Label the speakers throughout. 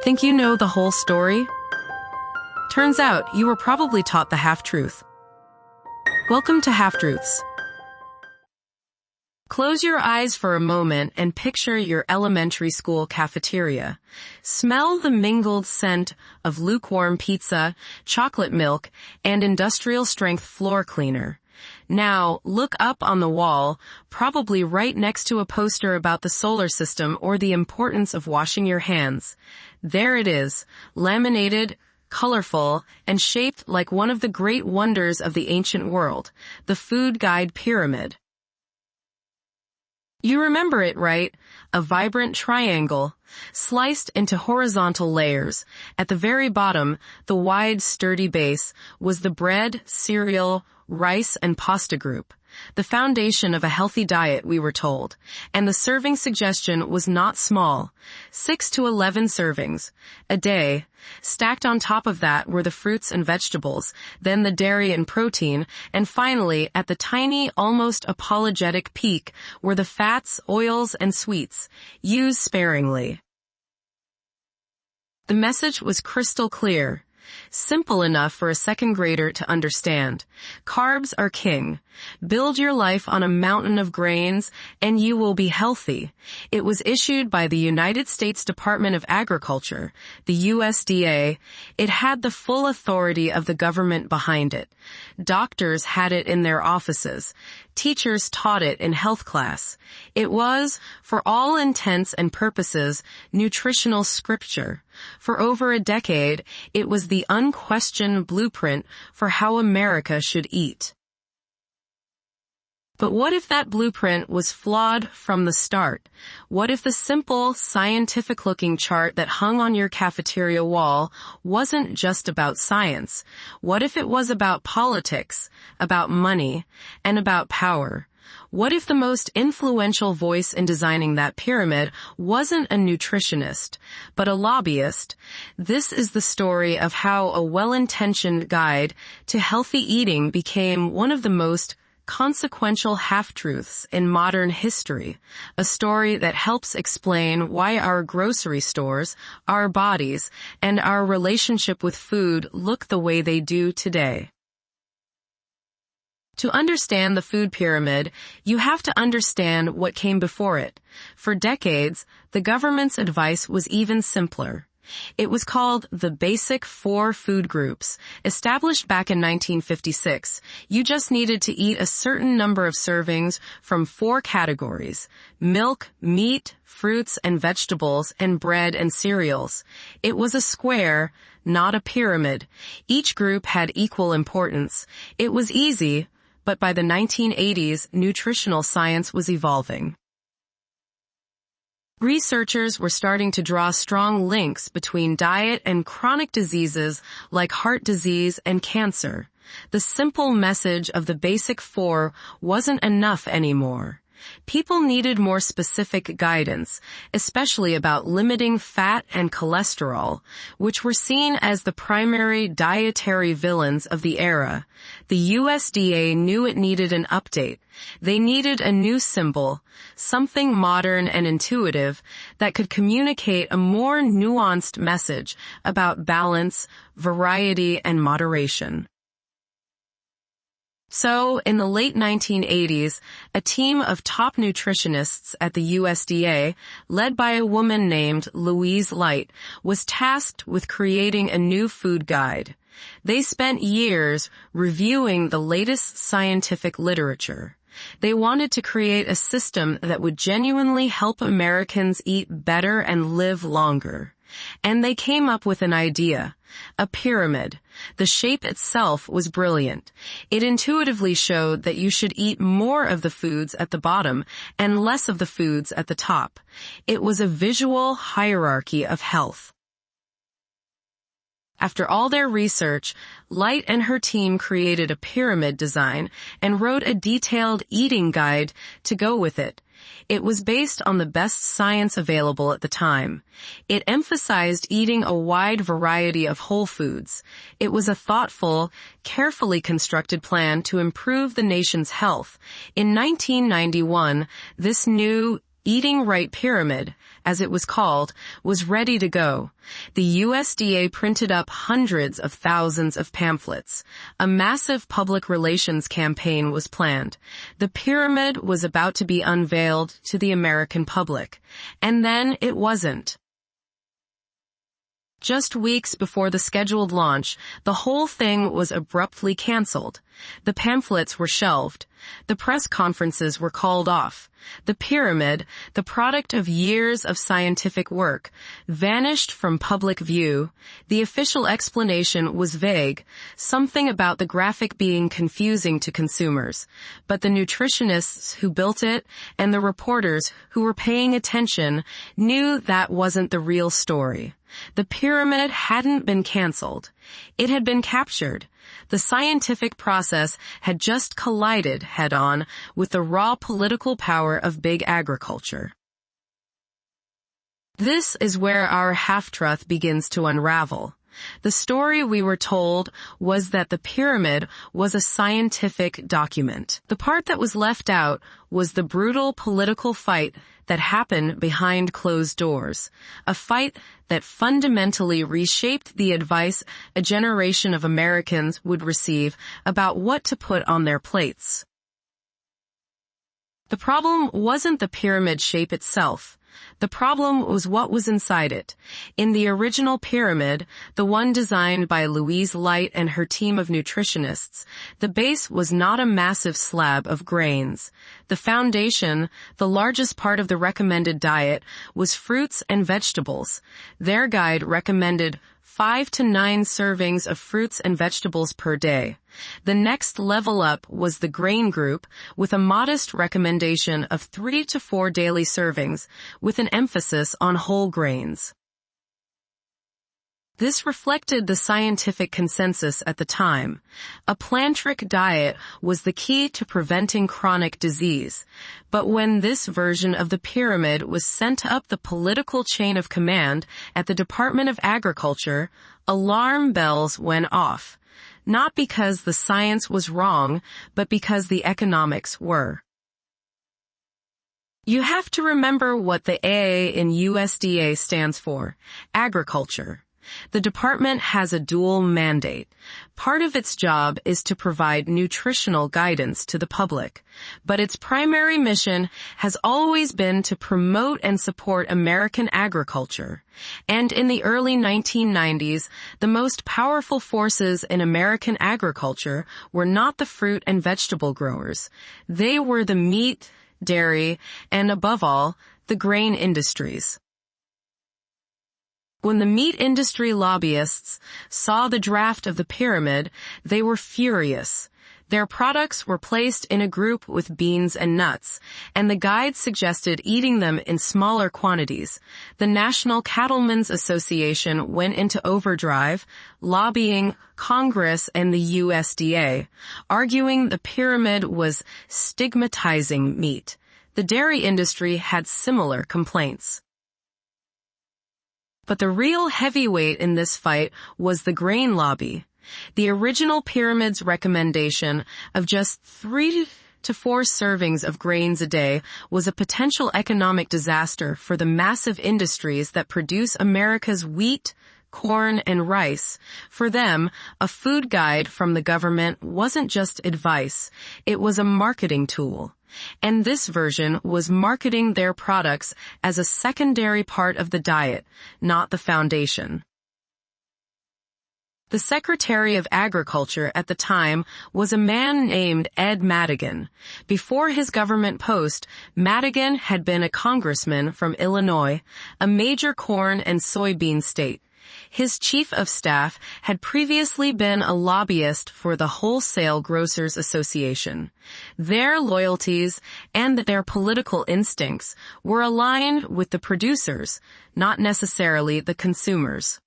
Speaker 1: Think you know the whole story? Turns out you were probably taught the half-truth. Welcome to Half-Truths. Close your eyes for a moment and picture your elementary school cafeteria. Smell the mingled scent of lukewarm pizza, chocolate milk, and industrial-strength floor cleaner. Now, look up on the wall, probably right next to a poster about the solar system or the importance of washing your hands. There it is, laminated, colorful, and shaped like one of the great wonders of the ancient world, the food guide pyramid. You remember it, right? A vibrant triangle, sliced into horizontal layers. At the very bottom, the wide, sturdy base, was the bread, cereal, rice, and pasta group. The foundation of a healthy diet, we were told. And the serving suggestion was not small. 6 to 11 servings a day. Stacked on top of that were the fruits and vegetables, then the dairy and protein, and finally, at the tiny, almost apologetic peak, were the fats, oils, and sweets. Use sparingly. The message was crystal clear. Simple enough for a second grader to understand. Carbs are king. Build your life on a mountain of grains, and you will be healthy. It was issued by the United States Department of Agriculture, the USDA. It had the full authority of the government behind it. Doctors had it in their offices. Teachers taught it in health class. It was, for all intents and purposes, nutritional scripture. For over a decade, it was the unquestioned blueprint for how America should eat. But what if that blueprint was flawed from the start? What if the simple, scientific-looking chart that hung on your cafeteria wall wasn't just about science? What if it was about politics, about money, and about power? What if the most influential voice in designing that pyramid wasn't a nutritionist, but a lobbyist? This is the story of how a well-intentioned guide to healthy eating became one of the most consequential half-truths in modern history, a story that helps explain why our grocery stores, our bodies, and our relationship with food look the way they do today. To understand the food pyramid, you have to understand what came before it. For decades, the government's advice was even simpler. It was called the Basic Four Food Groups, established back in 1956. You just needed to eat a certain number of servings from 4 categories: milk, meat, fruits and vegetables, and bread and cereals. It was a square, not a pyramid. Each group had equal importance. It was easy, but by the 1980s, nutritional science was evolving. Researchers were starting to draw strong links between diet and chronic diseases like heart disease and cancer. The simple message of the Basic Four wasn't enough anymore. People needed more specific guidance, especially about limiting fat and cholesterol, which were seen as the primary dietary villains of the era. The USDA knew it needed an update. They needed a new symbol, something modern and intuitive that could communicate a more nuanced message about balance, variety, and moderation. So, in the late 1980s, a team of top nutritionists at the USDA, led by a woman named Louise Light, was tasked with creating a new food guide. They spent years reviewing the latest scientific literature. They wanted to create a system that would genuinely help Americans eat better and live longer. And they came up with an idea, a pyramid. The shape itself was brilliant. It intuitively showed that you should eat more of the foods at the bottom and less of the foods at the top. It was a visual hierarchy of health. After all their research, Light and her team created a pyramid design and wrote a detailed eating guide to go with it. It was based on the best science available at the time. It emphasized eating a wide variety of whole foods. It was a thoughtful, carefully constructed plan to improve the nation's health. In 1991, this new Eating Right Pyramid, as it was called, was ready to go. The USDA printed up hundreds of thousands of pamphlets. A massive public relations campaign was planned. The pyramid was about to be unveiled to the American public. And then it wasn't. Just weeks before the scheduled launch, the whole thing was abruptly canceled. The pamphlets were shelved. The press conferences were called off. The pyramid, the product of years of scientific work, vanished from public view. The official explanation was vague, something about the graphic being confusing to consumers. But the nutritionists who built it and the reporters who were paying attention knew that wasn't the real story. The pyramid hadn't been canceled. It had been captured. The scientific process had just collided head-on with the raw political power of big agriculture. This is where our half-truth begins to unravel. The story we were told was that the pyramid was a scientific document. The part that was left out was the brutal political fight that happened behind closed doors, a fight that fundamentally reshaped the advice a generation of Americans would receive about what to put on their plates. The problem wasn't the pyramid shape itself. The problem was what was inside it. In the original pyramid, the one designed by Louise Light and her team of nutritionists, the base was not a massive slab of grains. The foundation, the largest part of the recommended diet, was fruits and vegetables. Their guide recommended 5 to 9 servings of fruits and vegetables per day. The next level up was the grain group, with a modest recommendation of 3 to 4 daily servings, with an emphasis on whole grains. This reflected the scientific consensus at the time. A plantric diet was the key to preventing chronic disease. But when this version of the pyramid was sent up the political chain of command at the Department of Agriculture, alarm bells went off. Not because the science was wrong, but because the economics were. You have to remember what the A in USDA stands for: agriculture. The department has a dual mandate. Part of its job is to provide nutritional guidance to the public, but its primary mission has always been to promote and support American agriculture. And in the early 1990s, the most powerful forces in American agriculture were not the fruit and vegetable growers. They were the meat, dairy, and above all, the grain industries. When the meat industry lobbyists saw the draft of the pyramid, they were furious. Their products were placed in a group with beans and nuts, and the guide suggested eating them in smaller quantities. The National Cattlemen's Association went into overdrive, lobbying Congress and the USDA, arguing the pyramid was stigmatizing meat. The dairy industry had similar complaints. But the real heavyweight in this fight was the grain lobby. The original pyramid's recommendation of just 3 to 4 servings of grains a day was a potential economic disaster for the massive industries that produce America's wheat, corn, and rice. For them, a food guide from the government wasn't just advice, it was a marketing tool. And this version was marketing their products as a secondary part of the diet, not the foundation. The Secretary of Agriculture at the time was a man named Ed Madigan. Before his government post, Madigan had been a congressman from Illinois, a major corn and soybean state. His chief of staff had previously been a lobbyist for the Wholesale Grocers Association. Their loyalties and their political instincts were aligned with the producers, not necessarily the consumers.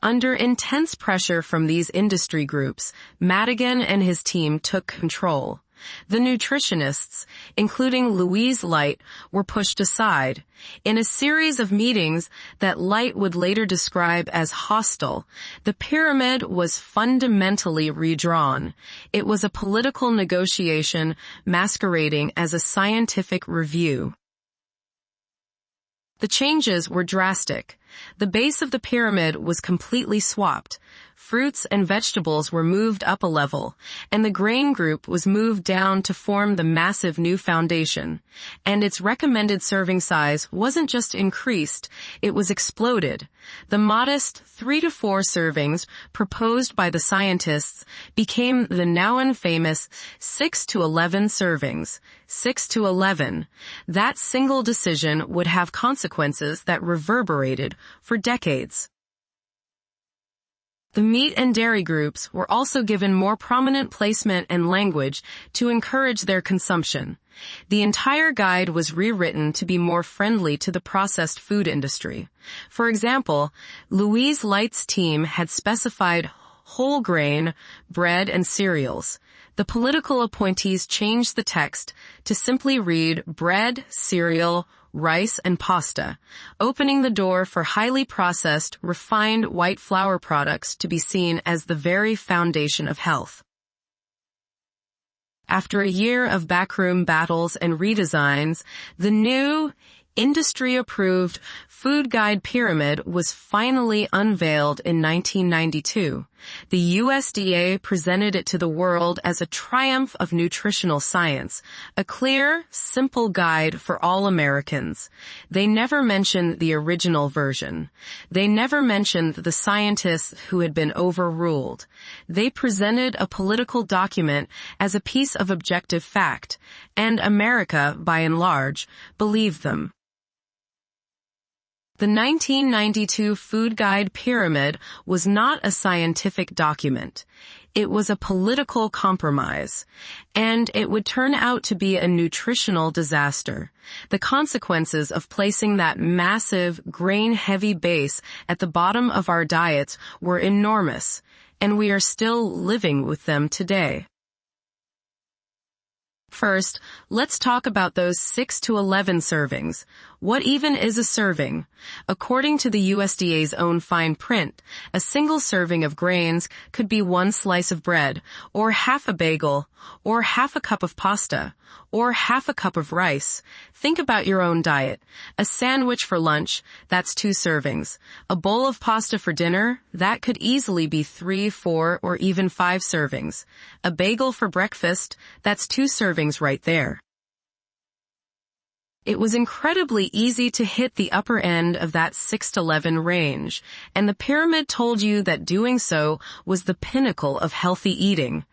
Speaker 1: Under intense pressure from these industry groups, Madigan and his team took control. The nutritionists, including Louise Light, were pushed aside. In a series of meetings that Light would later describe as hostile, the pyramid was fundamentally redrawn. It was a political negotiation masquerading as a scientific review. The changes were drastic. The base of the pyramid was completely swapped. Fruits and vegetables were moved up a level, and the grain group was moved down to form the massive new foundation. And its recommended serving size wasn't just increased, it was exploded. The modest 3 to 4 servings proposed by the scientists became the now infamous 6 to 11 servings. 6 to 11. That single decision would have consequences that reverberated for decades. The meat and dairy groups were also given more prominent placement and language to encourage their consumption. The entire guide was rewritten to be more friendly to the processed food industry. For example, Louise Light's team had specified whole grain, bread, and cereals. The political appointees changed the text to simply read bread, cereal, rice, and pasta, opening the door for highly processed, refined white flour products to be seen as the very foundation of health. After a year of backroom battles and redesigns, the new, industry-approved food guide pyramid was finally unveiled in 1992. The USDA presented it to the world as a triumph of nutritional science, a clear, simple guide for all Americans. They never mentioned the original version. They never mentioned the scientists who had been overruled. They presented a political document as a piece of objective fact, and America, by and large, believed them. The 1992 Food Guide Pyramid was not a scientific document. It was a political compromise, and it would turn out to be a nutritional disaster. The consequences of placing that massive, grain-heavy base at the bottom of our diets were enormous, and we are still living with them today. First, let's talk about those 6 to 11 servings. What even is a serving? According to the USDA's own fine print, a single serving of grains could be 1 slice of bread, or half a bagel, or half a cup of pasta, or half a cup of rice. Think about your own diet. A sandwich for lunch, that's 2 servings. A bowl of pasta for dinner, that could easily be 3, 4, or even 5 servings. A bagel for breakfast, that's 2 servings right there. It was incredibly easy to hit the upper end of that 6 to 11 range, and the pyramid told you that doing so was the pinnacle of healthy eating.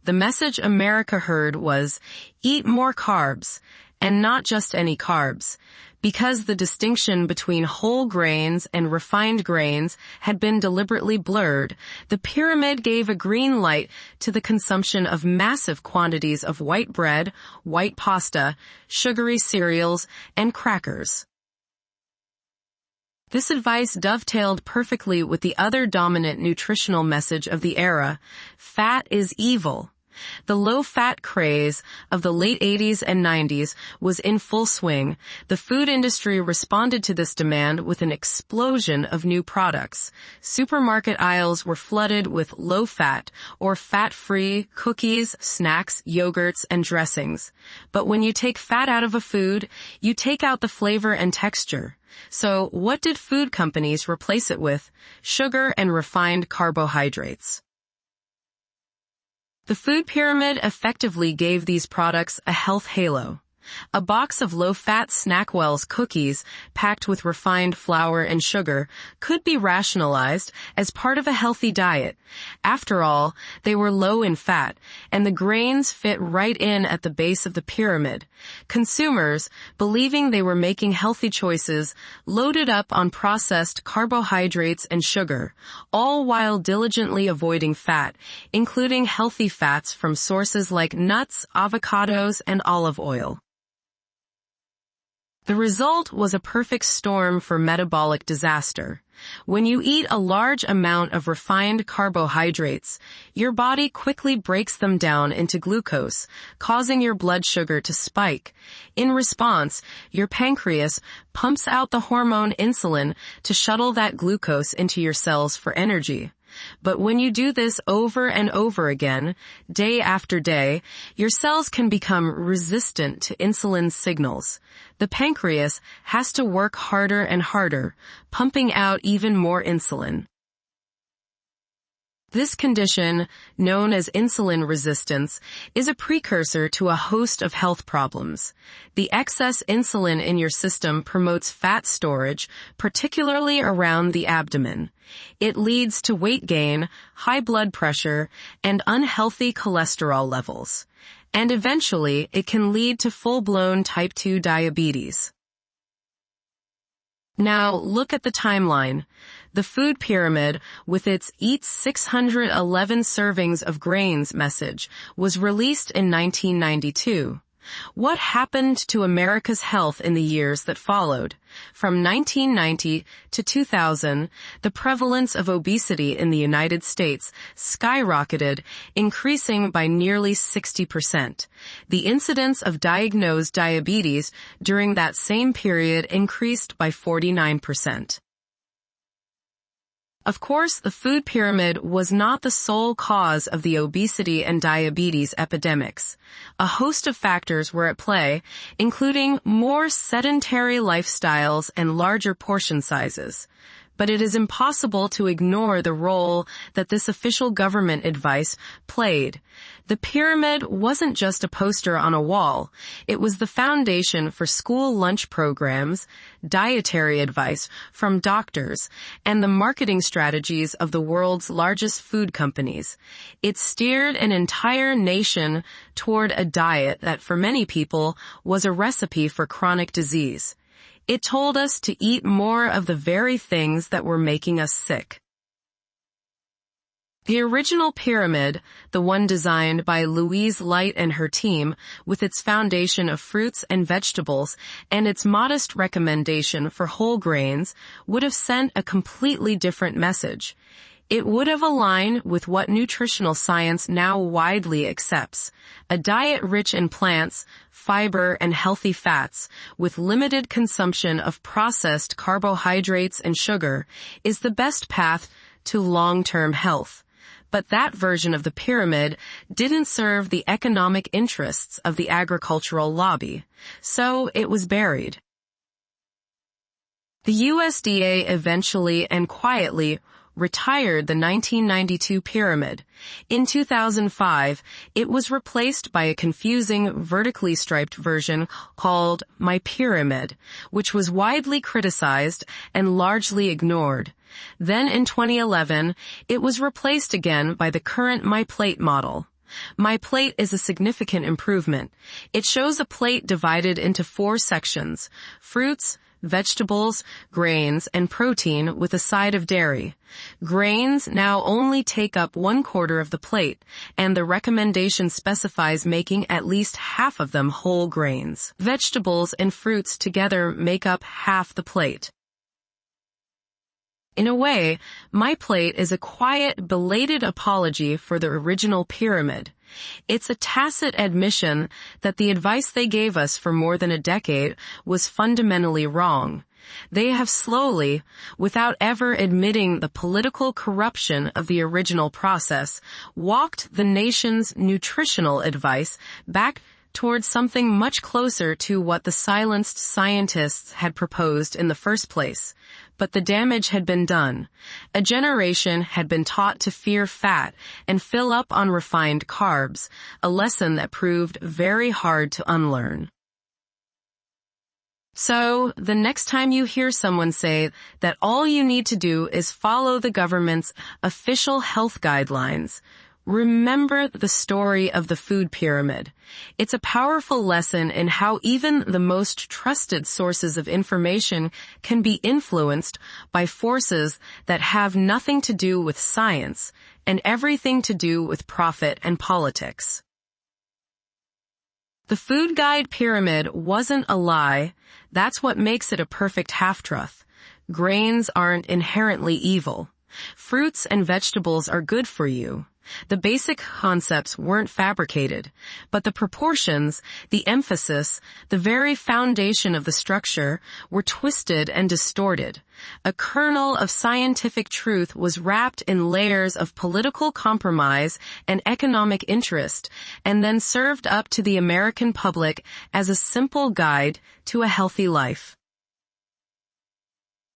Speaker 1: The message America heard was, eat more carbs, and not just any carbs, because the distinction between whole grains and refined grains had been deliberately blurred. The pyramid gave a green light to the consumption of massive quantities of white bread, white pasta, sugary cereals, and crackers. This advice dovetailed perfectly with the other dominant nutritional message of the era: fat is evil. The low-fat craze of the late 80s and 90s was in full swing. The food industry responded to this demand with an explosion of new products. Supermarket aisles were flooded with low-fat or fat-free cookies, snacks, yogurts, and dressings. But when you take fat out of a food, you take out the flavor and texture. So what did food companies replace it with? Sugar and refined carbohydrates. The food pyramid effectively gave these products a health halo. A box of low-fat Snackwell's cookies packed with refined flour and sugar could be rationalized as part of a healthy diet. After all, they were low in fat, and the grains fit right in at the base of the pyramid. Consumers, believing they were making healthy choices, loaded up on processed carbohydrates and sugar, all while diligently avoiding fat, including healthy fats from sources like nuts, avocados, and olive oil. The result was a perfect storm for metabolic disaster. When you eat a large amount of refined carbohydrates, your body quickly breaks them down into glucose, causing your blood sugar to spike. In response, your pancreas pumps out the hormone insulin to shuttle that glucose into your cells for energy. But when you do this over and over again, day after day, your cells can become resistant to insulin signals. The pancreas has to work harder and harder, pumping out even more insulin. This condition, known as insulin resistance, is a precursor to a host of health problems. The excess insulin in your system promotes fat storage, particularly around the abdomen. It leads to weight gain, high blood pressure, and unhealthy cholesterol levels. And eventually, it can lead to full-blown type 2 diabetes. Now, look at the timeline. The food pyramid, with its Eat 611 servings of grains message, was released in 1992. What happened to America's health in the years that followed? From 1990 to 2000, the prevalence of obesity in the United States skyrocketed, increasing by nearly 60%. The incidence of diagnosed diabetes during that same period increased by 49%. Of course, the food pyramid was not the sole cause of the obesity and diabetes epidemics. A host of factors were at play, including more sedentary lifestyles and larger portion sizes. But it is impossible to ignore the role that this official government advice played. The pyramid wasn't just a poster on a wall. It was the foundation for school lunch programs, dietary advice from doctors, and the marketing strategies of the world's largest food companies. It steered an entire nation toward a diet that for many people was a recipe for chronic disease. It told us to eat more of the very things that were making us sick. The original pyramid, the one designed by Louise Light and her team, with its foundation of fruits and vegetables and its modest recommendation for whole grains, would have sent a completely different message. It would have aligned with what nutritional science now widely accepts: a diet rich in plants, fiber, and healthy fats, with limited consumption of processed carbohydrates and sugar, is the best path to long-term health. But that version of the pyramid didn't serve the economic interests of the agricultural lobby, so it was buried. The USDA eventually and quietly retired the 1992 pyramid. In 2005, it was replaced by a confusing vertically striped version called My Pyramid, which was widely criticized and largely ignored. Then in 2011, it was replaced again by the current My Plate model. My Plate is a significant improvement. It shows a plate divided into 4 sections: fruits, vegetables, grains, and protein with a side of dairy. Grains now only take up 1/4 of the plate, and the recommendation specifies making at least half of them whole grains. Vegetables and fruits together make up half the plate. In a way, My Plate is a quiet, belated apology for the original pyramid. It's a tacit admission that the advice they gave us for more than a decade was fundamentally wrong. They have slowly, without ever admitting the political corruption of the original process, walked the nation's nutritional advice back towards something much closer to what the silenced scientists had proposed in the first place. But the damage had been done. A generation had been taught to fear fat and fill up on refined carbs, a lesson that proved very hard to unlearn. So, the next time you hear someone say that all you need to do is follow the government's official health guidelines, remember the story of the food pyramid. It's a powerful lesson in how even the most trusted sources of information can be influenced by forces that have nothing to do with science and everything to do with profit and politics. The food guide pyramid wasn't a lie. That's what makes it a perfect half-truth. Grains aren't inherently evil. Fruits and vegetables are good for you. The basic concepts weren't fabricated, but the proportions, the emphasis, the very foundation of the structure were twisted and distorted. A kernel of scientific truth was wrapped in layers of political compromise and economic interest, and then served up to the American public as a simple guide to a healthy life.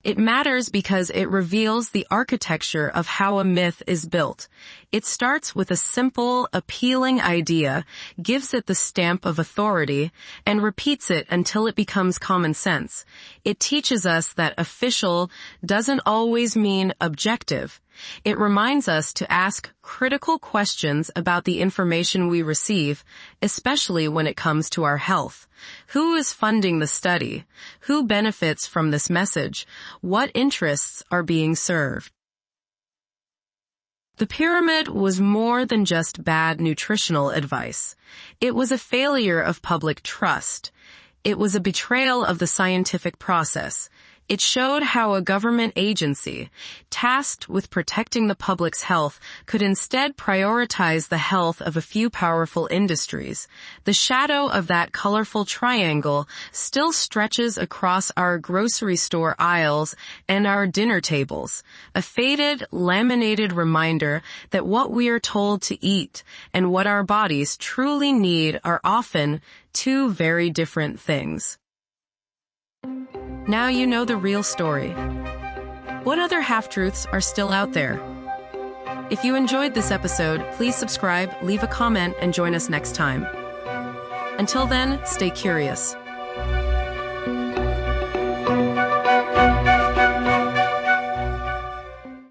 Speaker 1: It matters because it reveals the architecture of how a myth is built. It starts with a simple, appealing idea, gives it the stamp of authority, and repeats it until it becomes common sense. It teaches us that official doesn't always mean objective. It reminds us to ask critical questions about the information we receive, especially when it comes to our health. Who is funding the study? Who benefits from this message? What interests are being served? The pyramid was more than just bad nutritional advice. It was a failure of public trust. It was a betrayal of the scientific process. It showed how a government agency, tasked with protecting the public's health, could instead prioritize the health of a few powerful industries. The shadow of that colorful triangle still stretches across our grocery store aisles and our dinner tables, a faded, laminated reminder that what we are told to eat and what our bodies truly need are often two very different things. Now you know the real story. What other half-truths are still out there? If you enjoyed this episode, please subscribe, leave a comment, and join us next time. Until then, stay curious.